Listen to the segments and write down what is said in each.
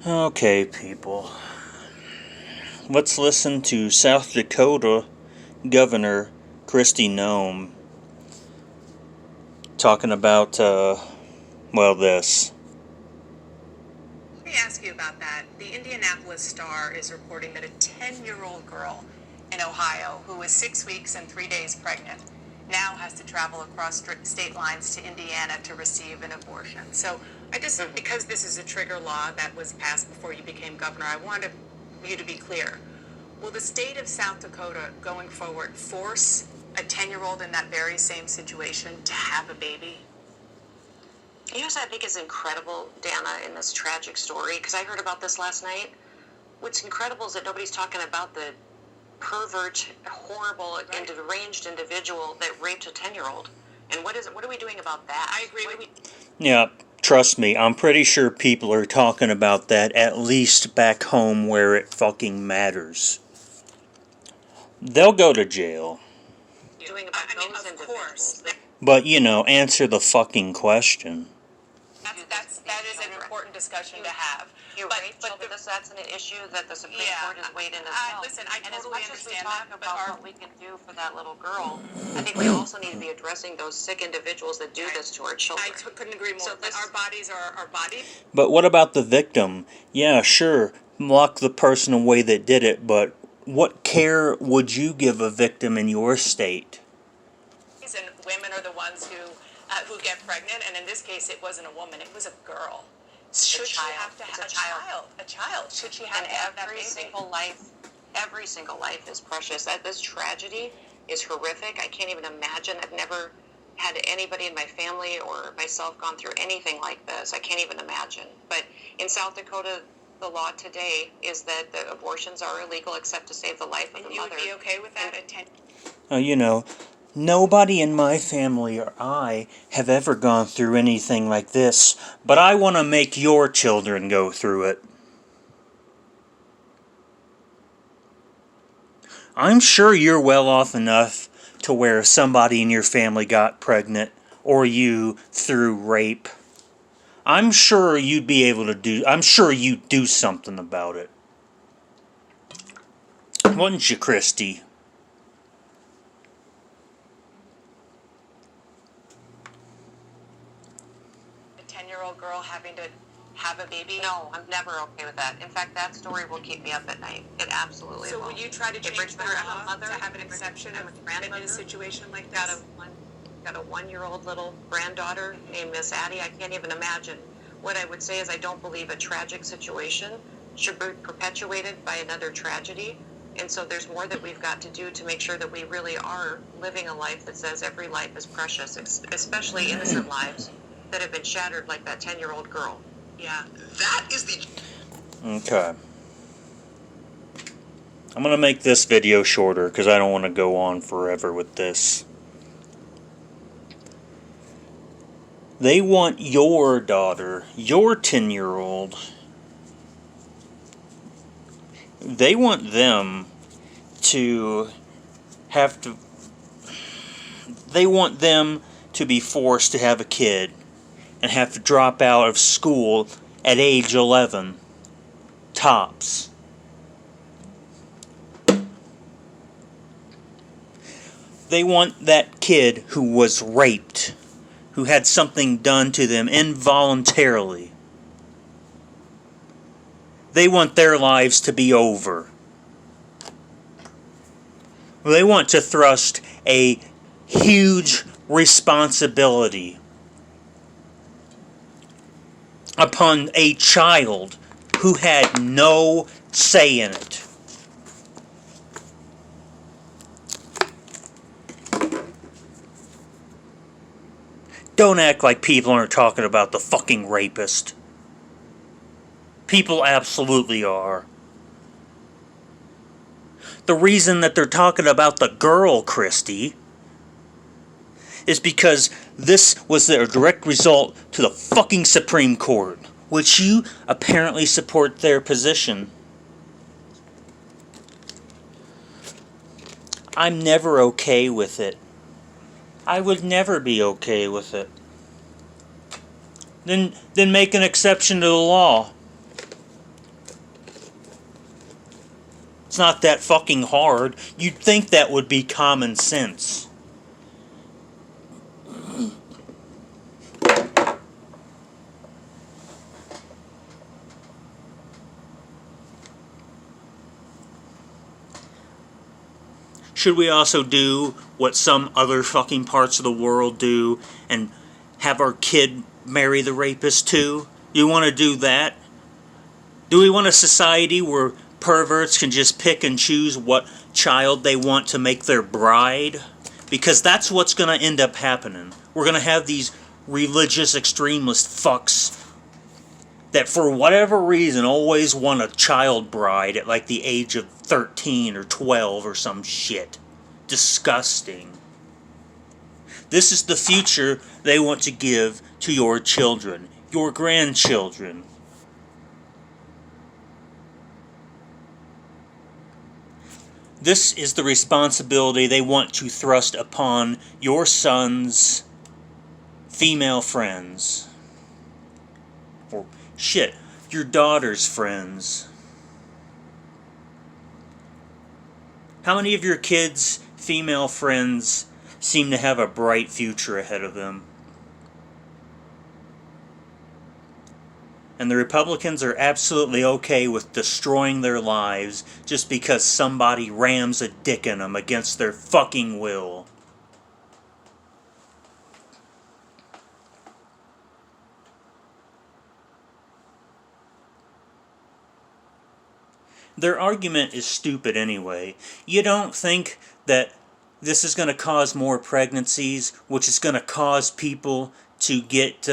Okay, people. Let's listen to South Dakota Governor Kristi Noem talking about, this. Let me ask you about that. The Indianapolis Star is reporting that a 10-year-old girl in Ohio who was 6 weeks and 3 days pregnant now has to travel across state lines to Indiana to receive an abortion. So because this is a trigger law that was passed before you became governor, I wanted you to be clear. Will the state of South Dakota going forward force a 10-year-old in that very same situation to have a baby? You know what I think is incredible, Dana, in this tragic story, because I heard about this last night. What's incredible is that nobody's talking about the pervert, horrible, and deranged individual that raped a 10-year-old. And what are we doing about that? I agree with you. Yeah, trust me, I'm pretty sure people are talking about that at least back home where it fucking matters. They'll go to jail. Doing about those of course. But, answer the fucking question. That is an important discussion to have. That's an issue that the Supreme Court has weighed in as well. Listen, I totally understand that, but what we can do for that little girl, I think we also need to be addressing those sick individuals that do this to our children. I couldn't agree more. So our bodies are our bodies. But what about the victim? Yeah, sure, lock the person away that did it, but what care would you give a victim in your state? And women are the ones who get pregnant, and in this case, it wasn't a woman; it was a girl. Should she have to have a child? A child. Should she have to have that baby? Every single life is precious. This tragedy is horrific. I can't even imagine. I've never had anybody in my family or myself gone through anything like this. I can't even imagine. But in South Dakota, the law today is that the abortions are illegal except to save the life of the mother. And you would be okay with that at 10? Nobody in my family or I have ever gone through anything like this, but I want to make your children go through it. I'm sure you're well off enough to where somebody in your family got pregnant, or you through rape. I'm sure you'd do something about it. Wouldn't you, Kristi? Girl having to have a baby? No, I'm never okay with that. In fact, that story will keep me up at night. It absolutely will. So will you try to change the law to have an exception in a situation like this? Got a 1-year-old little granddaughter named Miss Addie. I can't even imagine. What I would say is I don't believe a tragic situation should be perpetuated by another tragedy. And so there's more that we've got to do to make sure that we really are living a life that says every life is precious, especially innocent lives that have been shattered like that 10-year-old girl. Yeah. That is the... Okay. I'm going to make this video shorter because I don't want to go on forever with this. They want your daughter, your 10-year-old, they want them to have to... They want them to be forced to have a kid and have to drop out of school at age 11. Tops. They want that kid who was raped, who had something done to them involuntarily. They want their lives to be over. They want to thrust a huge responsibility upon a child who had no say in it. Don't act like people aren't talking about the fucking rapist. People absolutely are. The reason that they're talking about the girl, Kristi, is because this was a direct result to the fucking Supreme Court, which you apparently support their position. I'm never okay with it. I would never be okay with it. Then make an exception to the law. not that fucking hard. You'd think that would be common sense. Should we also do what some other fucking parts of the world do and have our kid marry the rapist too? Do you want to do that? Do we want a society where perverts can just pick and choose what child they want to make their bride? Because that's what's going to end up happening. We're going to have these religious extremist fucks that for whatever reason always want a child bride at like the age of 13 or 12 or some shit. Disgusting. This is the future they want to give to your children, your grandchildren. This is the responsibility they want to thrust upon your son's female friends. Or, shit, your daughter's friends. How many of your kids' female friends seem to have a bright future ahead of them? And the Republicans are absolutely okay with destroying their lives just because somebody rams a dick in them against their fucking will. Their argument is stupid anyway. You don't think that this is going to cause more pregnancies, which is going to cause people to get,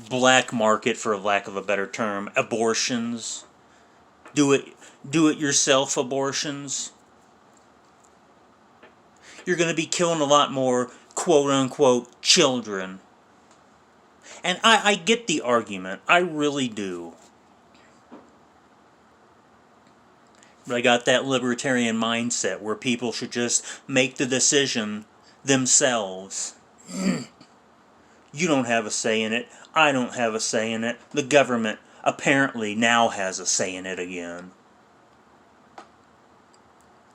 black market, for lack of a better term, abortions? Do it yourself abortions? You're going to be killing a lot more quote-unquote children. And I get the argument. I really do. But I got that libertarian mindset where people should just make the decision themselves. You don't have a say in it. I don't have a say in it. The government apparently now has a say in it again.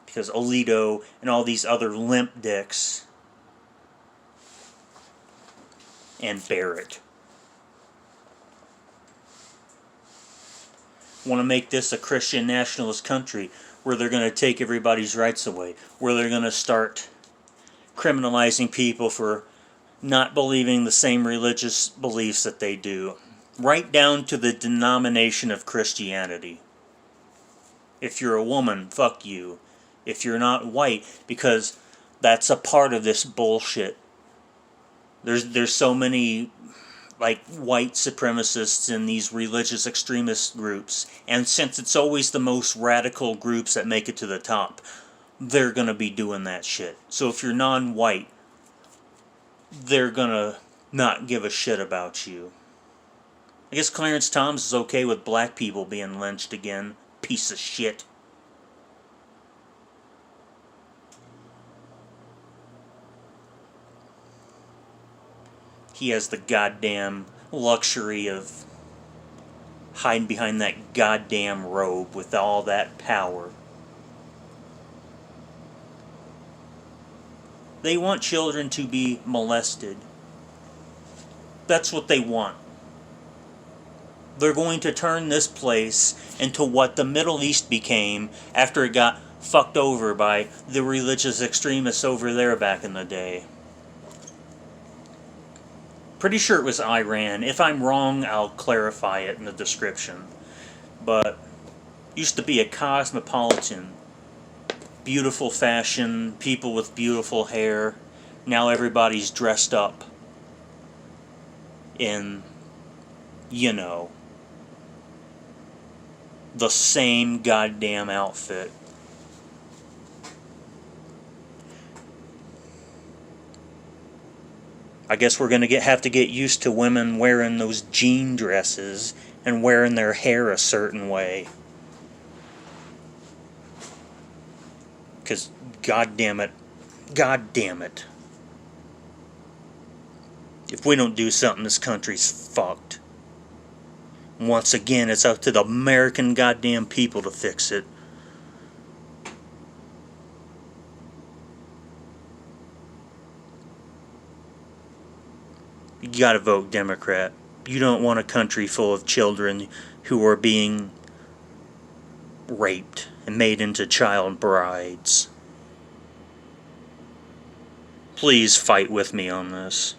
Because Alito and all these other limp dicks and Barrett want to make this a Christian nationalist country where they're going to take everybody's rights away, where they're going to start criminalizing people for not believing the same religious beliefs that they do, right down to the denomination of Christianity. If you're a woman, fuck you. If you're not white, because that's a part of this bullshit. There's so many like white supremacists in these religious extremist groups, and since it's always the most radical groups that make it to the top, they're gonna be doing that shit. So if you're non-white, they're gonna not give a shit about you. I guess Clarence Thomas is okay with black people being lynched again. Piece of shit. He has the goddamn luxury of hiding behind that goddamn robe with all that power. They want children to be molested. That's what they want. They're going to turn this place into what the Middle East became after it got fucked over by the religious extremists over there back in the day. Pretty sure it was Iran. If I'm wrong, I'll clarify it in the description. But used to be a cosmopolitan. Beautiful fashion, people with beautiful hair. Now everybody's dressed up in, the same goddamn outfit. I guess we're going to have to get used to women wearing those jean dresses and wearing their hair a certain way. Because, God damn it. If we don't do something, this country's fucked. Once again, it's up to the American goddamn people to fix it. you gotta vote Democrat. You don't want a country full of children who are being raped and made into child brides. Please fight with me on this.